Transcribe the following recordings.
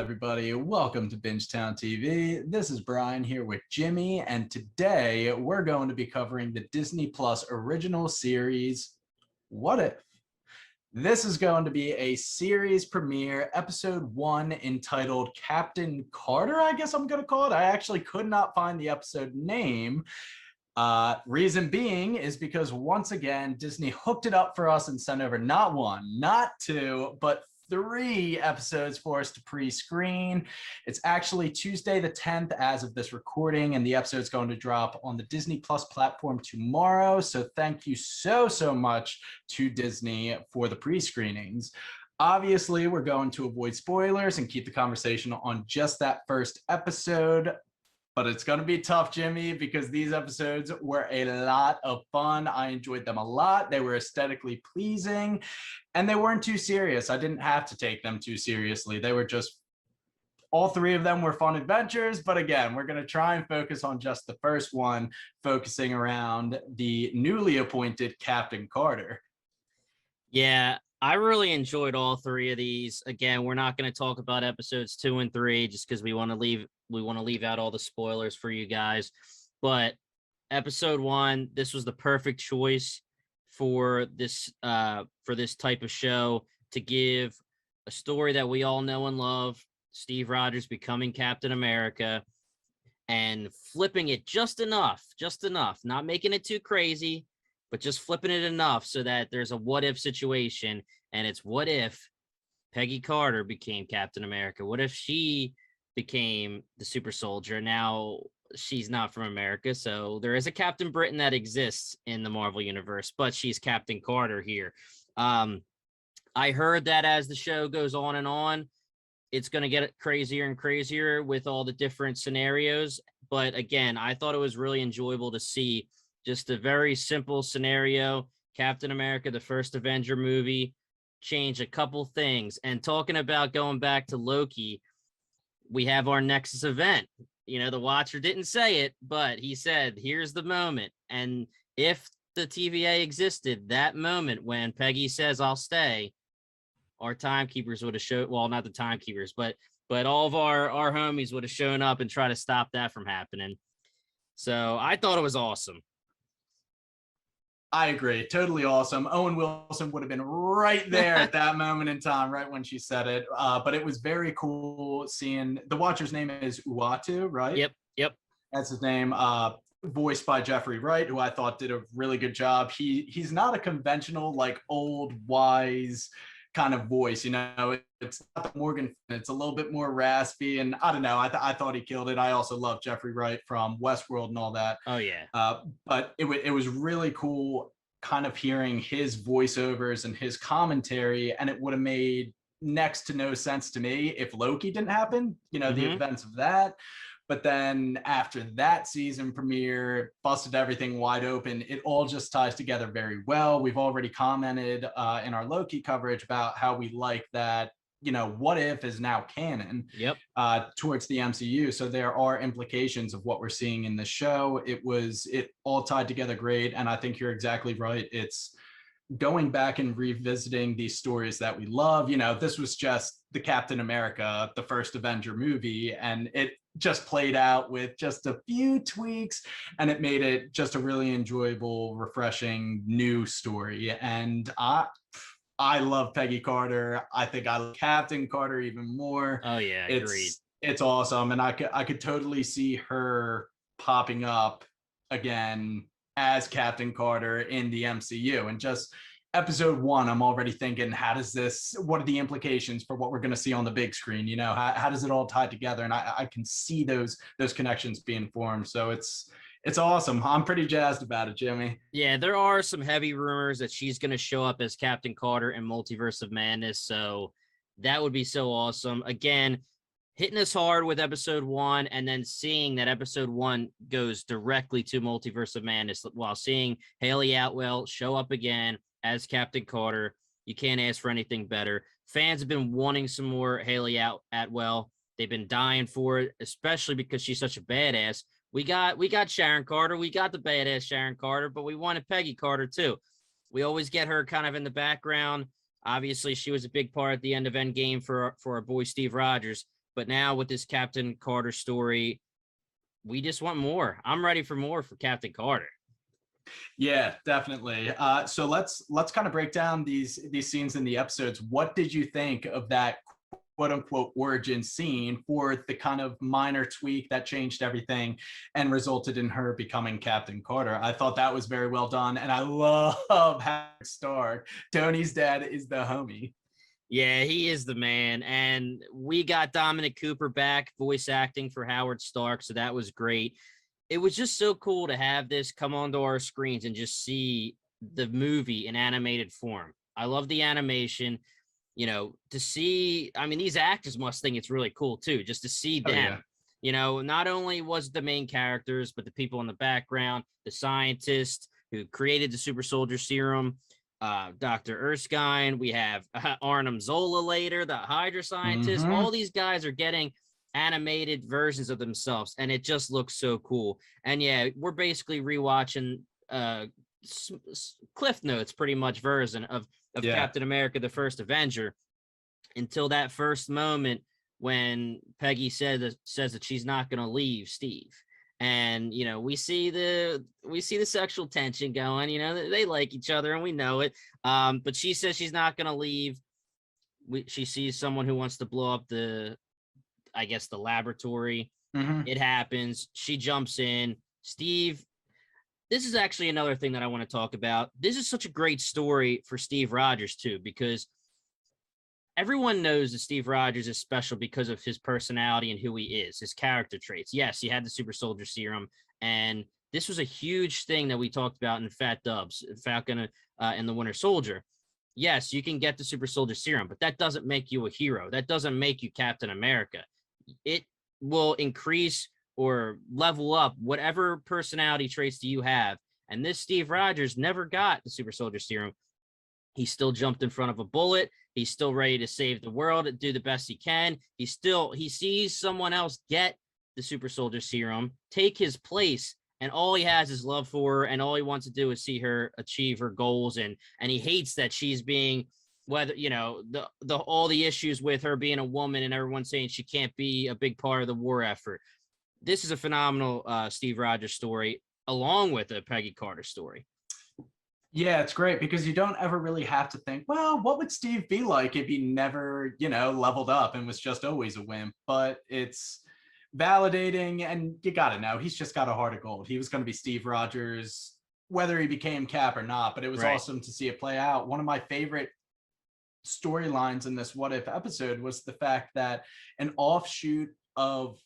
everybody? Welcome to Bingetown TV. This is Brian here with Jimmy, and today we're going to be covering the Disney Plus original series, What If? This is going to be a series premiere, episode 1, entitled Captain Carter, I guess I'm going to call it. I actually could not find the episode name. Reason being is because once again, Disney hooked it up for us and sent over not 1, not 2, but 3 episodes for us to pre-screen. It's actually Tuesday the 10th as of this recording, and the episode's going to drop on the Disney Plus platform tomorrow. So thank you so much to Disney for the pre-screenings. Obviously, we're going to avoid spoilers and keep the conversation on just that first episode. But it's going to be tough, Jimmy, because these episodes were a lot of fun. I enjoyed them a lot. They were aesthetically pleasing, and they weren't too serious. I didn't have to take them too seriously. They were just, all 3 of them were fun adventures. But again, we're going to try and focus on just the first one, focusing around the newly appointed Captain Carter. Yeah, I really enjoyed all 3 of these. Again, we're not going to talk about episodes 2 and 3 just because we want to leave out all the spoilers for you guys. But episode 1, this was the perfect choice for this type of show, to give a story that we all know and love, Steve Rogers becoming Captain America, and flipping it just enough, not making it too crazy, but just flipping it enough so that there's a what if situation. And it's, what if Peggy Carter became Captain America? What if she became the super soldier? Now, she's not from America, so there is a Captain Britain that exists in the Marvel universe, but she's Captain Carter here. I heard that as the show goes on, it's going to get crazier and crazier with all the different scenarios. But again, I thought it was really enjoyable to see just a very simple scenario. Captain America, the first Avenger movie, change a couple things. And talking about going back to Loki, we have our Nexus event. You know, the Watcher didn't say it, but he said, here's the moment. And if the TVA existed, that moment when Peggy says, I'll stay, our timekeepers would have showed, well, not the timekeepers, but all of our homies would have shown up and try to stop that from happening. So I thought it was awesome. I agree. Totally awesome. Owen Wilson would have been right there at that moment in time, right when she said it. But it was very cool seeing, the Watcher's name is Uatu, right? Yep. That's his name. Voiced by Jeffrey Wright, who I thought did a really good job. He's not a conventional, like, old, wise kind of voice, you know. It's not the Morgan, it's a little bit more raspy, and I don't know, I thought he killed it. I also love Jeffrey Wright from Westworld and all that. Oh yeah. But it was really cool kind of hearing his voiceovers and his commentary, and it would have made next to no sense to me if Loki didn't happen, you know, the events of that. But then after that season premiere, busted everything wide open, it all just ties together very well. We've already commented in our Loki coverage about how we like that, you know, What If is now canon towards the MCU. So there are implications of what we're seeing in the show. It all tied together great. And I think you're exactly right. It's going back and revisiting these stories that we love. You know, this was just the Captain America, the first Avenger movie, and it just played out with just a few tweaks, and it made it just a really enjoyable, refreshing new story. And I love Peggy Carter. I think I love Captain Carter even more. Oh yeah, agreed. It's awesome, and I could totally see her popping up again as Captain Carter in the MCU. And just episode 1, I'm already thinking, what are the implications for what we're going to see on the big screen? You know, how does it all tie together? And I can see those connections being formed. So it's awesome. I'm pretty jazzed about it, Jimmy. Yeah, there are some heavy rumors that she's going to show up as Captain Carter in Multiverse of Madness. So that would be so awesome. Again, hitting us hard with episode 1, and then seeing that episode 1 goes directly to Multiverse of Madness, while seeing Haley Atwell show up again as Captain Carter. You can't ask for anything better. Fans have been wanting some more Haley Atwell. They've been dying for it, especially because she's such a badass. We got Sharon Carter. We got the badass Sharon Carter, but we wanted Peggy Carter too. We always get her kind of in the background. Obviously, she was a big part at the end of Endgame for our boy Steve Rogers. But now with this Captain Carter story, we just want more. I'm ready for more for Captain Carter. Yeah, definitely. So let's kind of break down these scenes in the episodes. What did you think of that quote unquote origin scene for the kind of minor tweak that changed everything and resulted in her becoming Captain Carter? I thought that was very well done, and I love Howard Stark. Tony's dad is the homie. Yeah, he is the man. And we got Dominic Cooper back voice acting for Howard Stark, so that was great. It was just so cool to have this come onto our screens and just see the movie in animated form. I love the animation, to see, I mean, these actors must think it's really cool too, just to see Oh them. yeah. Not only was the main characters, but the people in the background, the scientist who created the super soldier serum, Dr. Erskine, we have Arnim Zola later, the Hydra scientist. Mm-hmm. All these guys are getting animated versions of themselves, and it just looks so cool. And yeah, we're basically rewatching Cliff Notes pretty much version of Yeah. Captain America, the first Avenger, until that first moment when Peggy says that she's not going to leave Steve. And we see the sexual tension going. They like each other, and we know it. But she says she's not going to leave. She sees someone who wants to blow up the laboratory. Mm-hmm. It happens. She jumps in. Steve. This is actually another thing that I want to talk about. This is such a great story for Steve Rogers too, because everyone knows that Steve Rogers is special because of his personality and who he is, his character traits. Yes, he had the super soldier serum, and this was a huge thing that we talked about in Fat Dubs, Falcon and the Winter Soldier. Yes, you can get the super soldier serum, but that doesn't make you a hero. That doesn't make you Captain America. It will increase or level up whatever personality traits do you have. And this Steve Rogers never got the super soldier serum. He still jumped in front of a bullet. He's still ready to save the world and do the best he can. He sees someone else get the super soldier serum, take his place, and all he has is love for her, and all he wants to do is see her achieve her goals. And he hates that she's being, whether all the issues with her being a woman and everyone saying she can't be a big part of the war effort. This is a phenomenal Steve Rogers story, along with a Peggy Carter story. Yeah, it's great because you don't ever really have to think, well, what would Steve be like if he never, leveled up and was just always a wimp? But it's validating, and you got to know he's just got a heart of gold. He was going to be Steve Rogers, whether he became Cap or not, but it was awesome to see it play out. One of my favorite storylines in this What If episode was the fact that an offshoot of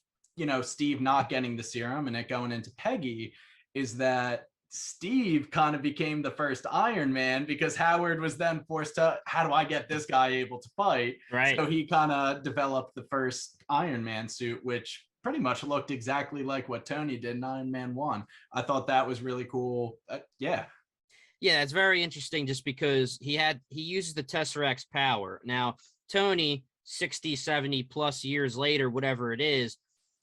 Steve not getting the serum and it going into Peggy is that Steve kind of became the first Iron Man because Howard was then forced to, how do I get this guy able to fight? Right. So he kind of developed the first Iron Man suit, which pretty much looked exactly like what Tony did in Iron Man 1. I thought that was really cool. Yeah, it's very interesting just because he uses the Tesseract's power. Now, Tony, 60, 70 plus years later, whatever it is,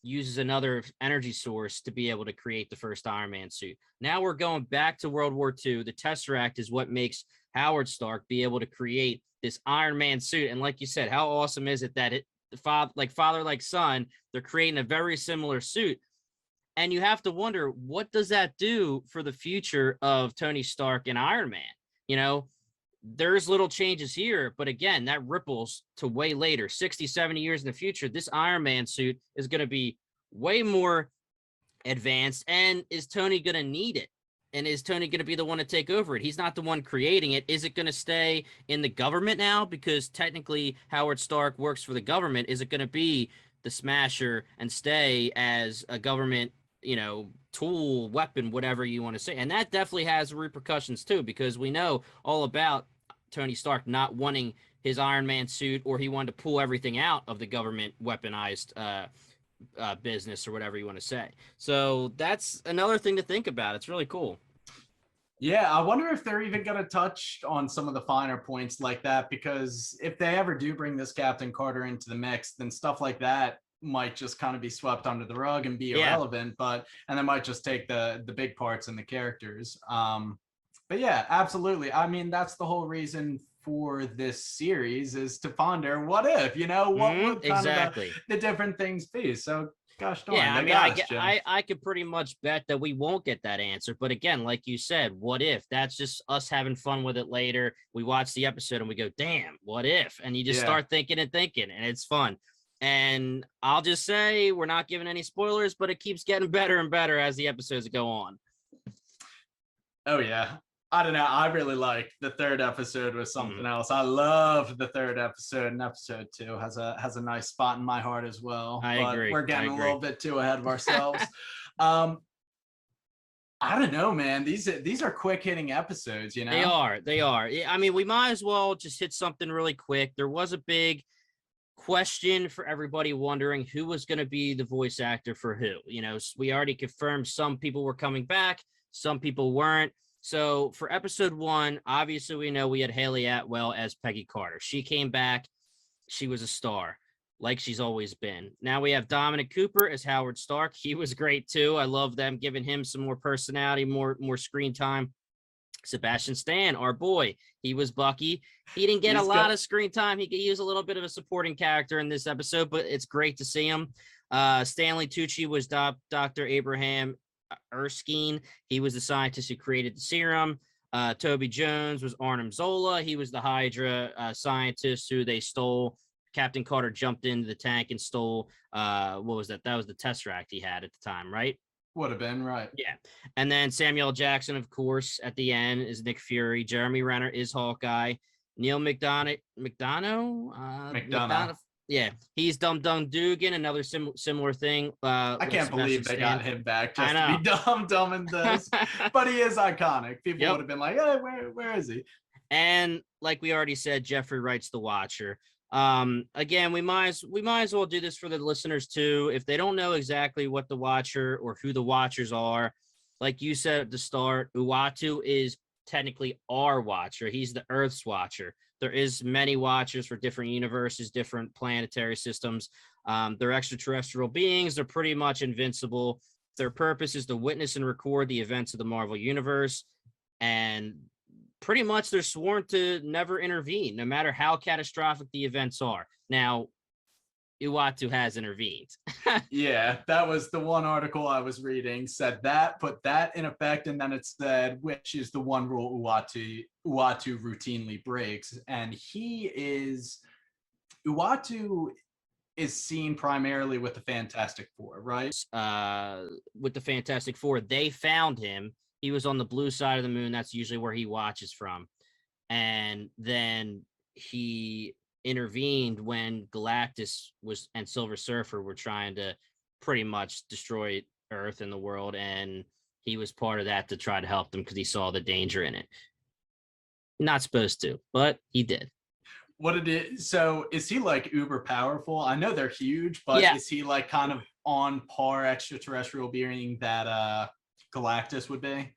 uses another energy source to be able to create the first Iron Man suit. Now we're going back to World War II. The Tesseract is what makes Howard Stark be able to create this Iron Man suit. And like you said, how awesome is it that father like son, they're creating a very similar suit. And you have to wonder, what does that do for the future of Tony Stark and Iron Man? There's little changes here, but again, that ripples to way later, 60, 70 years in the future. This Iron Man suit is going to be way more advanced. And is Tony going to need it? And is Tony going to be the one to take over it? He's not the one creating it. Is it going to stay in the government now? Because technically Howard Stark works for the government. Is it going to be the Smasher and stay as a government, tool, weapon, whatever you want to say? And that definitely has repercussions too, because we know all about Tony Stark not wanting his Iron Man suit, or he wanted to pull everything out of the government weaponized business, or whatever you want to say. So that's another thing to think about. It's really cool. Yeah, I wonder if they're even going to touch on some of the finer points like that, because if they ever do bring this Captain Carter into the mix, then stuff like that might just kind of be swept under the rug and be irrelevant, and they might just take the big parts and the characters. But yeah, absolutely. I mean, that's the whole reason for this series is to ponder what if, what would kind exactly. of the different things be. So gosh darn, Yeah, I they mean, got us, Jim. I could pretty much bet that we won't get that answer. But again, like you said, what if? That's just us having fun with it later. We watch the episode and we go, damn, what if? And you just Yeah. start thinking, and it's fun. And I'll just say we're not giving any spoilers, but it keeps getting better and better as the episodes go on. Oh yeah. I don't know. I really liked the third episode was something else. I loved the third episode, and episode 2 has a nice spot in my heart as well. I agree. We're getting a little bit too ahead of ourselves. I don't know, man. These are quick hitting episodes, They are. I mean, we might as well just hit something really quick. There was a big question for everybody wondering who was going to be the voice actor for who. We already confirmed some people were coming back, some people weren't. So for episode 1, obviously we know we had Haley Atwell as Peggy Carter. She came back. She was a star, like she's always been. Now we have Dominic Cooper as Howard Stark. He was great too. I love them giving him some more personality, more screen time. Sebastian Stan, our boy, he was Bucky. He didn't get a lot of screen time. He could use a little bit of a supporting character in this episode, but it's great to see him. Stanley Tucci was Dr. Abraham Erskine. He was the scientist who created the serum. Toby Jones was Arnim Zola. He was the Hydra scientist who they stole. Captain Carter jumped into the tank and stole, what was that? That was the Tesseract he had at the time, right? Would have been, right. Yeah. And then Samuel Jackson, of course, at the end is Nick Fury. Jeremy Renner is Hawkeye. Neil McDonough. Yeah, he's Dum Dugan, another similar thing. I can't believe they got him back just to be dumb in this. But he is iconic. People would have been like, hey, where is he? And like we already said, Jeffrey Wright's the Watcher. Again, we might as well do this for the listeners too. If they don't know exactly what the Watcher or who the Watchers are, like you said at the start, Uatu is technically our Watcher. He's the Earth's Watcher. There is many Watchers for different universes, different planetary systems. They're extraterrestrial beings. They're pretty much invincible. Their purpose is to witness and record the events of the Marvel Universe. And pretty much they're sworn to never intervene, no matter how catastrophic the events are. Now, Uatu has intervened. Yeah, that was the one article I was reading, said that, put that in effect, and then it said, which is the one rule Uatu routinely breaks. And Uatu is seen primarily with the Fantastic Four, right? With the Fantastic Four, they found him. He was on the blue side of the moon. That's usually where he watches from. And then he intervened when Galactus and Silver Surfer were trying to pretty much destroy Earth and the world, and he was part of that to try to help them because he saw the danger in it. Not supposed to, but he did. So is he like uber powerful? I know they're huge, but is he like kind of on par extraterrestrial being that Galactus would be?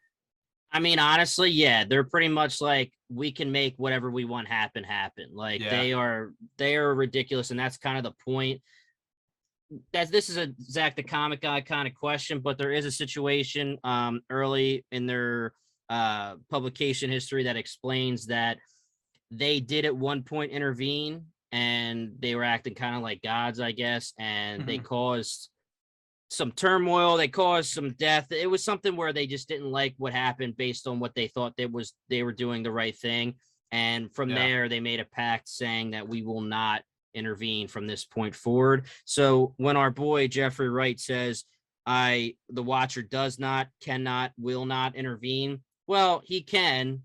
I mean, honestly, yeah, they're pretty much like, we can make whatever we want happen. Like they are ridiculous, and that's kind of the point. This is a Zach the Comic Guy kind of question, but there is a situation early in their publication history that explains that they did at one point intervene, and they were acting kind of like gods, I guess, and they caused some turmoil, they caused some death. It was something where they just didn't like what happened based on what they thought they were doing the right thing. And from there, they made a pact saying that we will not intervene from this point forward. So when our boy Jeffrey Wright says, the Watcher does not, cannot, will not intervene, well, he can.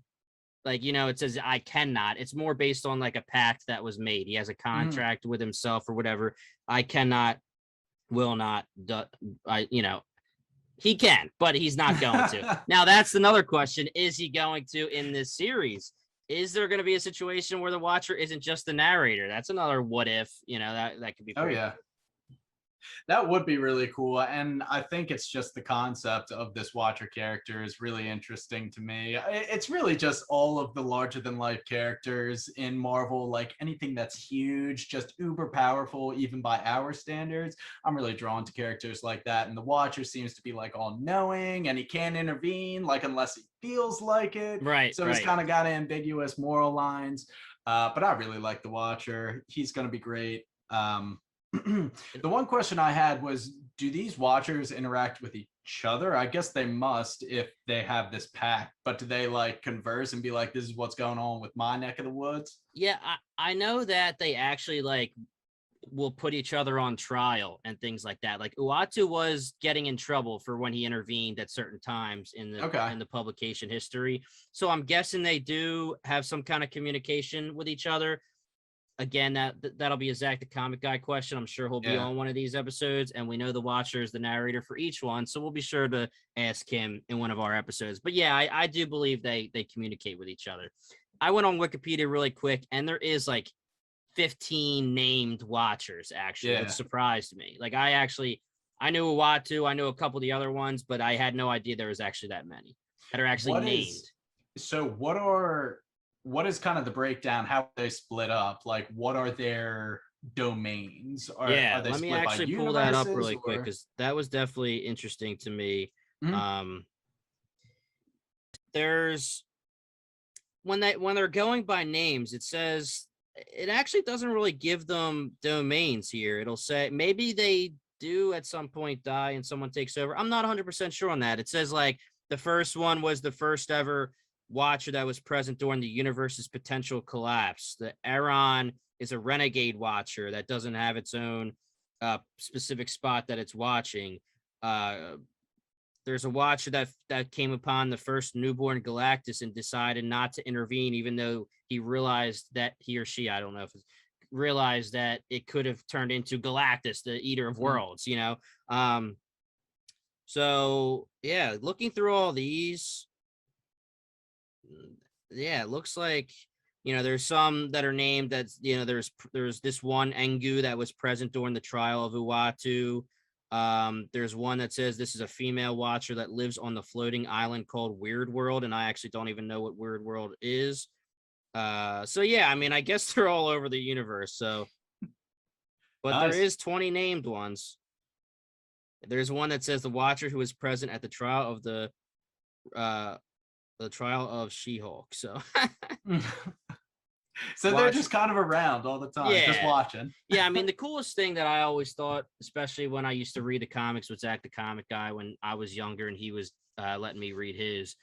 Like, it says I cannot. It's more based on like a pact that was made. He has a contract with himself or whatever. I cannot, will not, he can, but he's not going to. Now, that's another question. Is he going to in this series? Is there going to be a situation where the Watcher isn't just the narrator? That's another what if, that could be. Oh, yeah. That would be really cool. And I think it's just the concept of this Watcher character is really interesting to me. It's really just all of the larger than life characters in Marvel, like anything that's huge, just uber powerful, even by our standards. I'm really drawn to characters like that. And the Watcher seems to be like all knowing and he can't intervene, like unless he feels like it. Right, So he's right. kind of got ambiguous moral lines. But I really like the Watcher. He's going to be great. The one question I had was, do these watchers interact with each other? I guess they must if they have this pact, but do they like converse and be like, this is what's going on with my neck of the woods? Yeah, I know that they actually like will put each other on trial and things like that. Like Uatu was getting in trouble for when he intervened at certain times Okay. in the publication history. So I'm guessing they do have some kind of communication with each other. Again, that'll be a Zach the Comic Guy question. I'm sure he'll be Yeah. on one of these episodes, and we know the Watcher is the narrator for each one, so we'll be sure to ask him in one of our episodes. But yeah, I do believe they communicate with each other. I went on Wikipedia really quick, and there is like 15 named Watchers actually, Yeah. which surprised me. Like I knew Uatu, I knew a couple of the other ones, but I had no idea there was actually that many that are actually What named. so what is kind of the breakdown? How are they split up? Like, what are their domains? Yeah, Are they let me split by actually pull that up universes really quick or? because that was definitely interesting to me. Mhm. There's when they're going by names, it says it actually doesn't really give them domains here. It'll say maybe they do at some point die and someone takes over. I'm not 100% sure on that. It says like the first one was the first ever Watcher that was present during the universe's potential collapse. The Aeron is a renegade Watcher that doesn't have its own specific spot that it's watching. There's a Watcher that came upon the first newborn Galactus and decided not to intervene, even though he realized that he or she, I don't know if it's, realized that it could have turned into Galactus, the Eater of Worlds, you know? So yeah, looking through all these, yeah, it looks like, you know, there's some that are named that's, you know, there's this one Engu that was present during the trial of Uatu. There's one that says this is a female Watcher that lives on the floating island called Weird World, and I actually don't even know what Weird World is. So yeah, I mean, I guess they're all over the universe. So, but there Nice. is 20 named ones. There's one that says the Watcher who was present at the trial of the trial of She-Hulk. So So they're watch. just kind of around all the time, just Yeah. watching. Yeah, I mean, the coolest thing that I always thought, especially when I used to read the comics with Zach the Comic Guy when I was younger and he was letting me read his,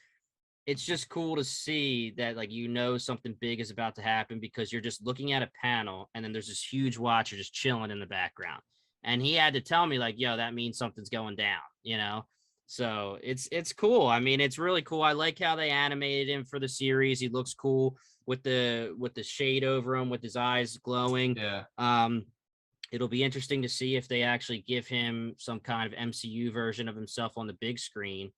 it's just cool to see that, like, you know, something big is about to happen because you're just looking at a panel and then there's this huge Watcher just chilling in the background. And he had to tell me, like, yo, that means something's going down, you know? So it's cool. I mean, it's really cool. I like how they animated him for the series. He looks cool with the shade over him with his eyes glowing. Yeah. It'll be interesting to see if they actually give him some kind of MCU version of himself on the big screen.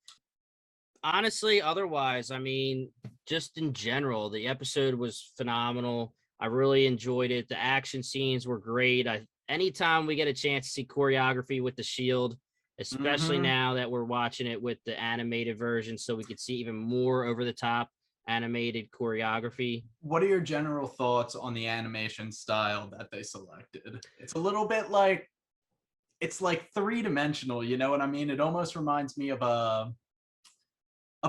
Honestly, otherwise, I mean, just in general, the episode was phenomenal. I really enjoyed it. The action scenes were great. Anytime we get a chance to see choreography with the Shield, especially now that we're watching it with the animated version, so we could see even more over the top animated choreography. What are your general thoughts on the animation style that they selected? It's a little bit like, it's like three-dimensional, you know what I mean? It almost reminds me of a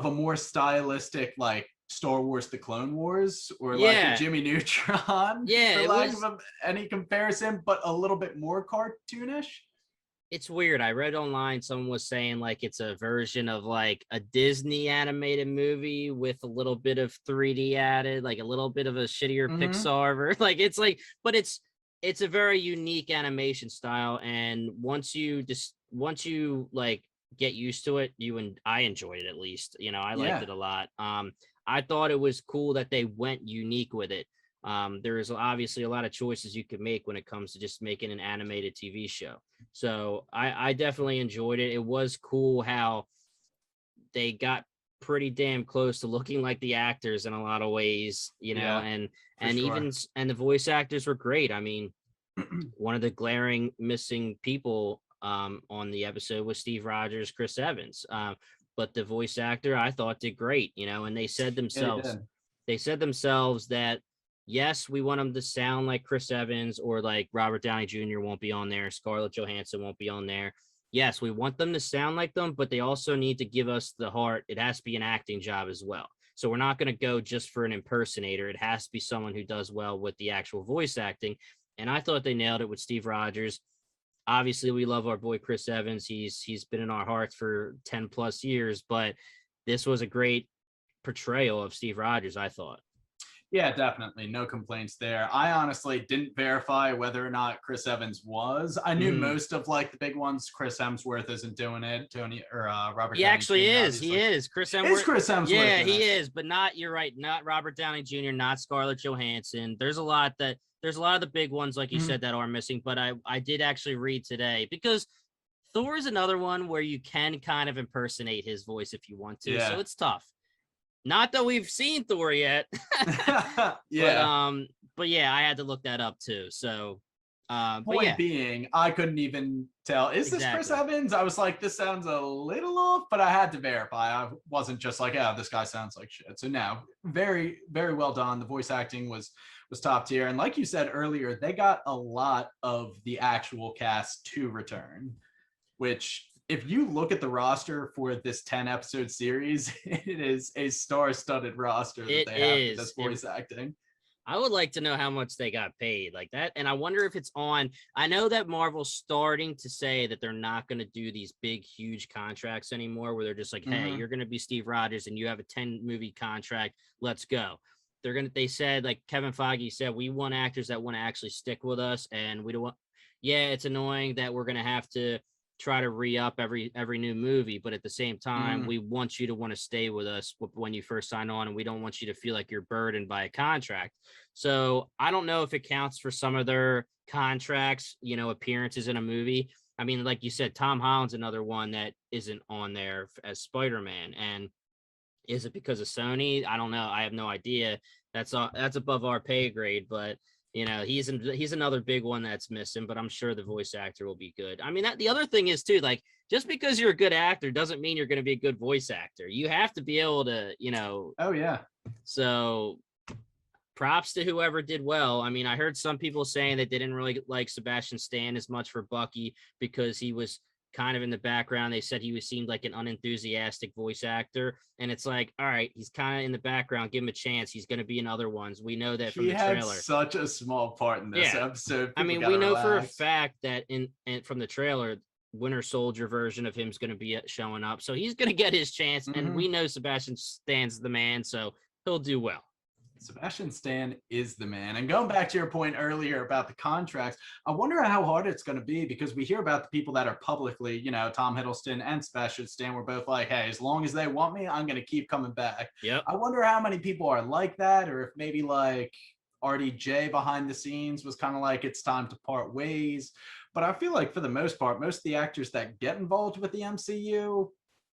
more stylistic, like Star Wars The Clone Wars or like a Jimmy Neutron, Yeah, for lack of any comparison, but a little bit more cartoonish. It's weird. I read online someone was saying like it's a version of like a Disney animated movie with a little bit of 3D added, like a little bit of a shittier Pixar. Like it's like, but it's a very unique animation style. And once you like get used to it, I enjoyed it at least. You know, I liked it a lot. I thought it was cool that they went unique with it. There is obviously a lot of choices you could make when it comes to just making an animated TV show. So I definitely enjoyed it. It was cool how they got pretty damn close to looking like the actors in a lot of ways, you know, and the voice actors were great. I mean, one of the glaring missing people on the episode with Steve Rogers, Chris Evans. But the voice actor I thought did great, and Yeah, he did. they said themselves that yes, we want them to sound like Chris Evans or like Robert Downey Jr. won't be on there, Scarlett Johansson won't be on there. Yes, we want them to sound like them, but they also need to give us the heart. It has to be an acting job as well. So we're not going to go just for an impersonator. It has to be someone who does well with the actual voice acting. And I thought they nailed it with Steve Rogers. Obviously, we love our boy Chris Evans. He's been in our hearts for 10 plus years, but this was a great portrayal of Steve Rogers, I thought. Yeah, definitely. No complaints there. I honestly didn't verify whether or not Chris Evans was. I knew most of like the big ones. Chris Hemsworth isn't doing it. Tony or Robert. He Downey actually Jr., is. obviously. He is. Chris Hemsworth. Is Chris Hemsworth? Yeah, he is. But not. You're right. Not Robert Downey Jr. Not Scarlett Johansson. There's a lot of the big ones, like you said, that are missing. But I did actually read today because Thor is another one where you can kind of impersonate his voice if you want to. Yeah. So it's tough. Not that we've seen Thor yet. Yeah. But yeah, I had to look that up too. So point being, I couldn't even tell. Is this Chris Evans? I was like, this sounds a little off, but I had to verify. I wasn't just like, oh, this guy sounds like shit. So now, very, very well done. The voice acting was top tier. And like you said earlier, they got a lot of the actual cast to return, which if you look at the roster for this 10 episode series, it is a star-studded roster that they have for this voice acting. I would like to know how much they got paid like that. And I wonder if it's on. I know that Marvel's starting to say that they're not going to do these big, huge contracts anymore where they're just like, hey, you're going to be Steve Rogers and you have a 10 movie contract. Let's go. They said, like Kevin Feige said, we want actors that want to actually stick with us. And we don't want, it's annoying that we're going to have to try to re-up every new movie, but at the same time, we want you to want to stay with us when you first sign on, and we don't want you to feel like you're burdened by a contract. So I don't know if it counts for some of their contracts, appearances in a movie. I mean, like you said, Tom Holland's another one that isn't on there as Spider-Man. And is it because of Sony? I don't know. I have no idea. That's above our pay grade, but he's another big one that's missing, but I'm sure the voice actor will be good. I mean, the other thing is too, like, just because you're a good actor doesn't mean you're going to be a good voice actor. You have to be able to, Oh yeah. So props to whoever did well. I mean, I heard some people saying that they didn't really like Sebastian Stan as much for Bucky because he was kind of in the background. They said he seemed like an unenthusiastic voice actor, and it's like, all right, he's kind of in the background, give him a chance, he's going to be in other ones. We know that from the trailer. He had such a small part in this episode. I mean, we know for a fact that in from the trailer, Winter Soldier version of him's going to be showing up, so he's going to get his chance. And we know Sebastian Stan's the man, so he'll do well. Sebastian Stan is the man. And going back to your point earlier about the contracts, I wonder how hard it's going to be, because we hear about the people that are publicly, Tom Hiddleston and Sebastian Stan were both like, hey, as long as they want me, I'm going to keep coming back. Yep. I wonder how many people are like that, or if maybe like RDJ behind the scenes was kind of like, it's time to part ways. But I feel like for the most part, most of the actors that get involved with the MCU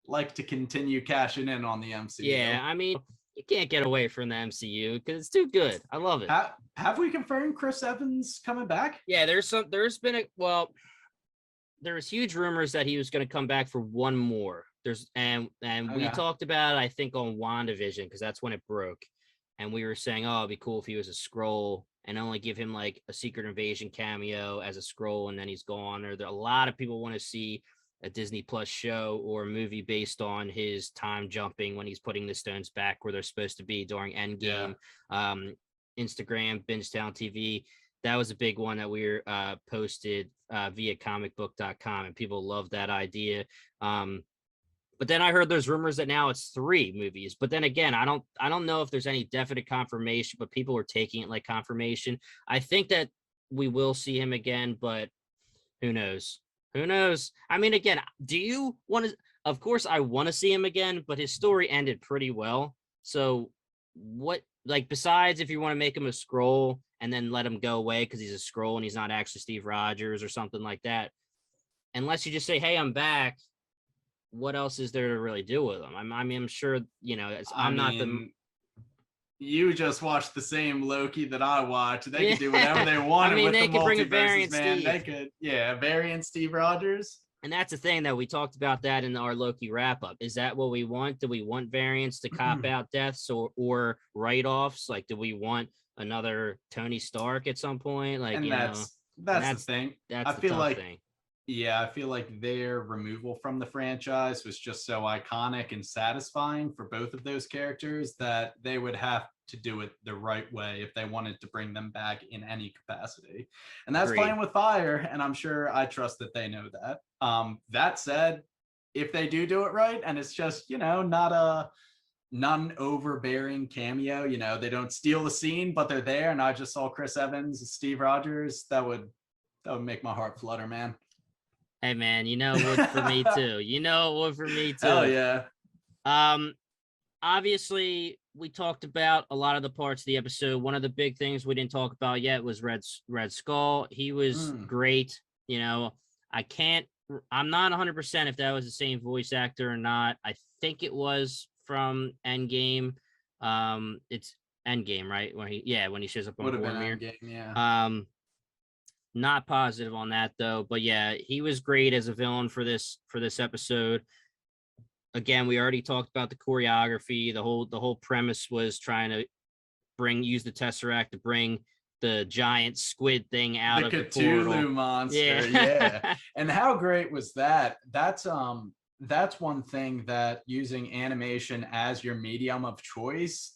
like to continue cashing in on the MCU. Yeah, I mean, you can't get away from the MCU because it's too good. I love it. Have we confirmed Chris Evans coming back? Yeah, there's huge rumors that he was going to come back for one more. We talked about, I think, on WandaVision, because that's when it broke. And we were saying, oh, it'd be cool if he was a Skrull and only give him like a Secret Invasion cameo as a Skrull, and then he's gone. Or a lot of people want to see a Disney Plus show or a movie based on his time jumping when he's putting the stones back where they're supposed to be during Endgame. Instagram, BingetownTV, that was a big one that we posted via comicbook.com, and people love that idea. But then I heard there's rumors that now it's 3 movies. But then again, I don't know if there's any definite confirmation, but people are taking it like confirmation. I think that we will see him again, but who knows? Who knows? I mean, again, do you want to? Of course, I want to see him again, but his story ended pretty well. So what, like, besides if you want to make him a Skrull and then let him go away because he's a Skrull and he's not actually Steve Rogers or something like that, unless you just say, hey, I'm back, what else is there to really do with him? I'm sure, you just watched the same Loki that I watched. They Yeah. could do whatever they wanted I mean, with they the could bring a multiverses, variant man. They Steve. could, yeah, variant Steve Rogers. And that's the thing that we talked about that in our Loki wrap up. Is that what we want? Do we want variants to cop out deaths or write offs? Like, do we want another Tony Stark at some point? Like, And you know, and that's the thing. I that's the feel tough like thing. Yeah, I feel like their removal from the franchise was just so iconic and satisfying for both of those characters that they would have to do it the right way if they wanted to bring them back in any capacity. And that's Agreed. playing with fire, and I trust that they know that. That said, if they do it right and it's just, not an overbearing cameo, they don't steal the scene, but they're there, and I just saw Chris Evans, Steve Rogers, that would make my heart flutter, man. Hey man, you know what for me too. You know what for me too. Hell yeah. Obviously we talked about a lot of the parts of the episode. One of the big things we didn't talk about yet was Red Skull. He was great. You know, I'm not 100% if that was the same voice actor or not. I think it was from Endgame. It's Endgame, right? When he shows up on Vormir. Endgame, yeah. Not positive on that though, but yeah, he was great as a villain for this episode. Again, we already talked about the choreography. The whole premise was trying to use the Tesseract to bring the giant squid thing out of the portal. Monster, yeah. And how great was that? That's one thing that using animation as your medium of choice,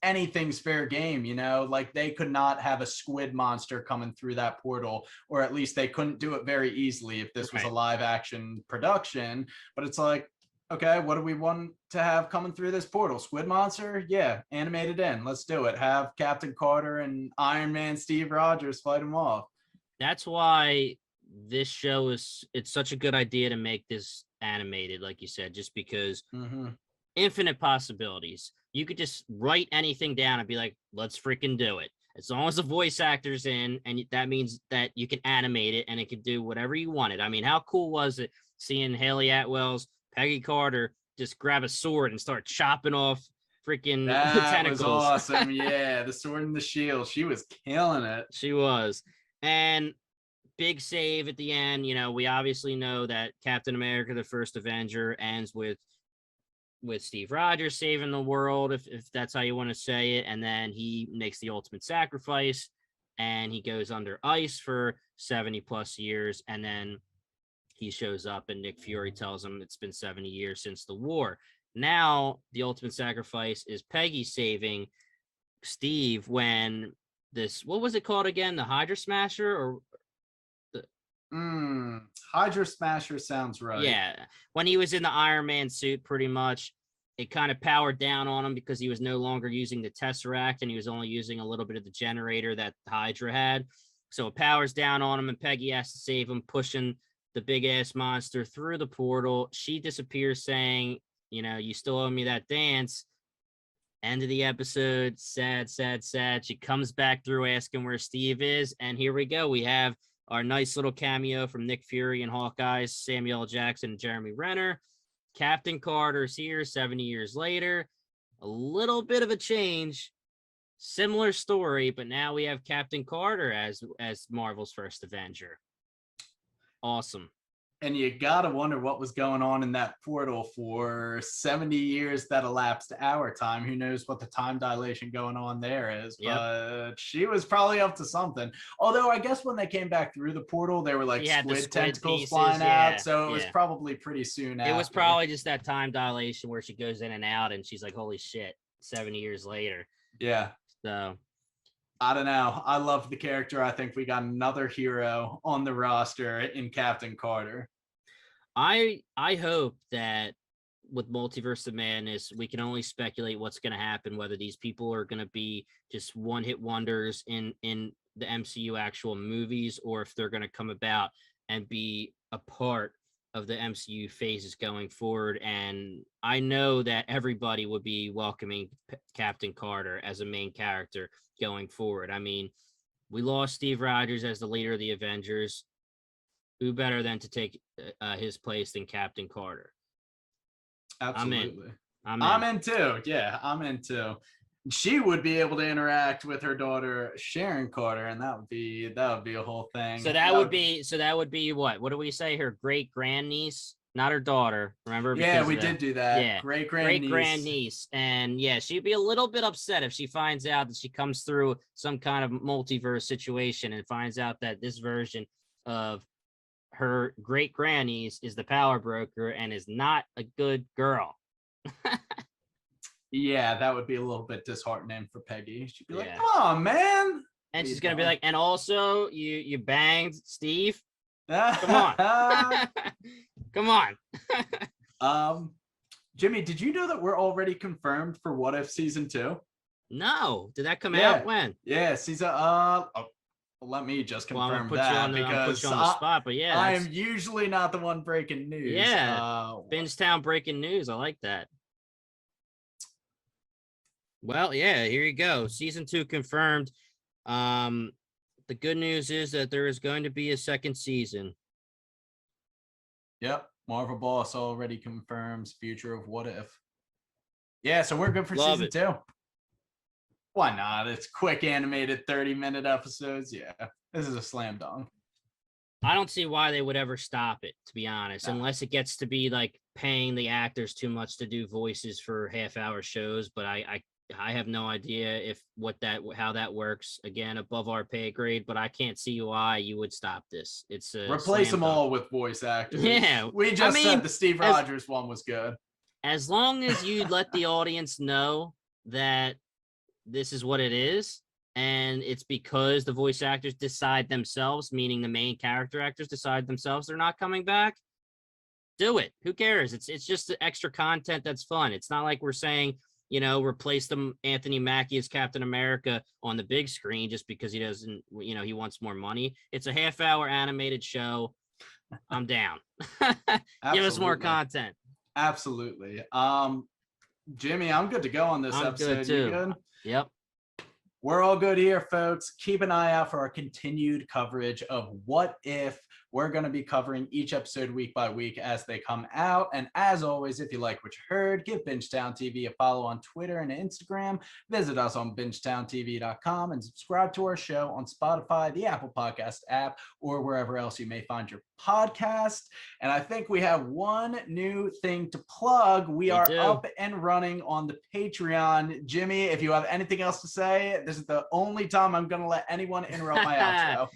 anything's fair game, like they could not have a squid monster coming through that portal, or at least they couldn't do it very easily if this was a live action production. But it's like, okay, what do we want to have coming through this portal? Squid monster? Yeah, animated in. Let's do it. Have Captain Carter and Iron Man Steve Rogers fight him off. That's why this show it's such a good idea to make this animated, like you said, just because infinite possibilities. You could just write anything down and be like, let's freaking do it. As long as the voice actor's in, and that means that you can animate it and it can do whatever you wanted. I mean, how cool was it seeing Haley Atwell's Peggy Carter just grab a sword and start chopping off freaking tentacles? That was awesome. Yeah, the sword and the shield. She was killing it. She was. And big save at the end. We obviously know that Captain America, the first Avenger, ends with Steve Rogers saving the world, if that's how you want to say it. And then he makes the ultimate sacrifice and he goes under ice for 70 plus years. And then he shows up and Nick Fury tells him it's been 70 years since the war. Now the ultimate sacrifice is Peggy saving Steve when what was it called again? The Hydra Smasher or Hydra Smasher sounds right. Yeah. When he was in the Iron Man suit, pretty much, it kind of powered down on him because he was no longer using the Tesseract and he was only using a little bit of the generator that Hydra had. So it powers down on him and Peggy has to save him, pushing the big ass monster through the portal. She disappears saying, you still owe me that dance. End of the episode. Sad, sad, sad. She comes back through asking where Steve is. And here we go. We have our nice little cameo from Nick Fury and Hawkeye, Samuel L. Jackson, and Jeremy Renner. Captain Carter's here 70 years later. A little bit of a change. Similar story, but now we have Captain Carter as Marvel's first Avenger. Awesome. And you gotta wonder what was going on in that portal for 70 years that elapsed our time. Who knows what the time dilation going on there is, but she was probably up to something. Although I guess when they came back through the portal, they were like squid tentacles flying out. So it was probably pretty soon after. It was probably just that time dilation where she goes in and out and she's like, holy shit, 70 years later. Yeah. So I don't know. I love the character. I think we got another hero on the roster in Captain Carter. I hope that with Multiverse of Madness, we can only speculate what's going to happen, whether these people are going to be just one-hit wonders in the MCU actual movies, or if they're going to come about and be a part of the MCU phases going forward. And I know that everybody would be welcoming Captain Carter as a main character going forward. I mean, we lost Steve Rogers as the leader of the Avengers. Who better than to take his place than Captain Carter? Absolutely. I'm in too. Yeah, I'm in too. she would be able to interact with her daughter Sharon Carter, and that would be a whole thing. So that would be what? What do we say? Her great grandniece, not her daughter. Remember? Yeah, we did do that. Yeah, great grandniece, and yeah, she'd be a little bit upset if she finds out that she comes through some kind of multiverse situation and finds out that this version of her great grandniece is the power broker and is not a good girl. Yeah, that would be a little bit disheartening for Peggy. She'd be like, Yeah. "Come on, man!" And she's gonna be like, and also you banged Steve. Come on. Come on. Jimmy, did you know that we're already confirmed for What If season 2? No, did that come out when? Yeah, season. Let me just confirm that because put you on the spot. But yeah, I am usually not the one breaking news. Yeah, Bingetown breaking news. I like that. Well, yeah, here you go. Season 2 confirmed. The good news is that there is going to be a second season. Yep, Marvel Boss already confirms future of What If. Yeah, so we're good for season 2. Why not? It's quick animated 30-minute episodes. Yeah, this is a slam dunk. I don't see why they would ever stop it, to be honest, unless it gets to be like paying the actors too much to do voices for half-hour shows. But I have no idea how that works. Again, above our pay grade, but I can't see why you would stop this. It's replace them all with voice actors. Yeah, we just said the Steve Rogers one was good. As long as you let the audience know that this is what it is, and it's because the voice actors decide themselves, meaning the main character actors decide themselves they're not coming back, do it. Who cares? It's just the extra content that's fun. It's not like we're saying, replace Anthony Mackie as Captain America on the big screen just because he doesn't, he wants more money. It's a half-hour animated show. I'm down. Give us more content. Absolutely. Jimmy, I'm good to go on this episode. Good too. You good? Yep. We're all good here, folks. Keep an eye out for our continued coverage of What If. We're going to be covering each episode week by week as they come out. And as always, if you like what you heard, give Bingetown TV a follow on Twitter and Instagram. Visit us on BingetownTV.com and subscribe to our show on Spotify, the Apple Podcast app, or wherever else you may find your podcast. And I think we have one new thing to plug. We are up and running on the Patreon. Jimmy, if you have anything else to say, this is the only time I'm going to let anyone interrupt my outro.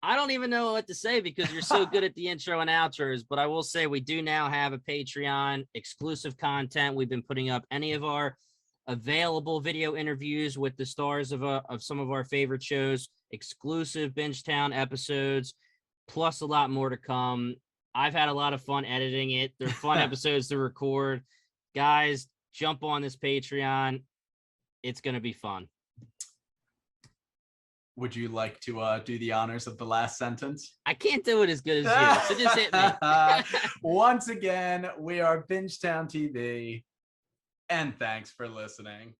I don't even know what to say because you're so good at the intro and outros, but I will say we do now have a Patreon exclusive content. We've been putting up any of our available video interviews with the stars of some of our favorite shows, exclusive Bingetown episodes, plus a lot more to come. I've had a lot of fun editing it. They're fun episodes to record. Guys, jump on this Patreon. It's going to be fun. Would you like to do the honors of the last sentence? I can't do it as good as you, so just hit me. Once again, we are Bingetown TV, and thanks for listening.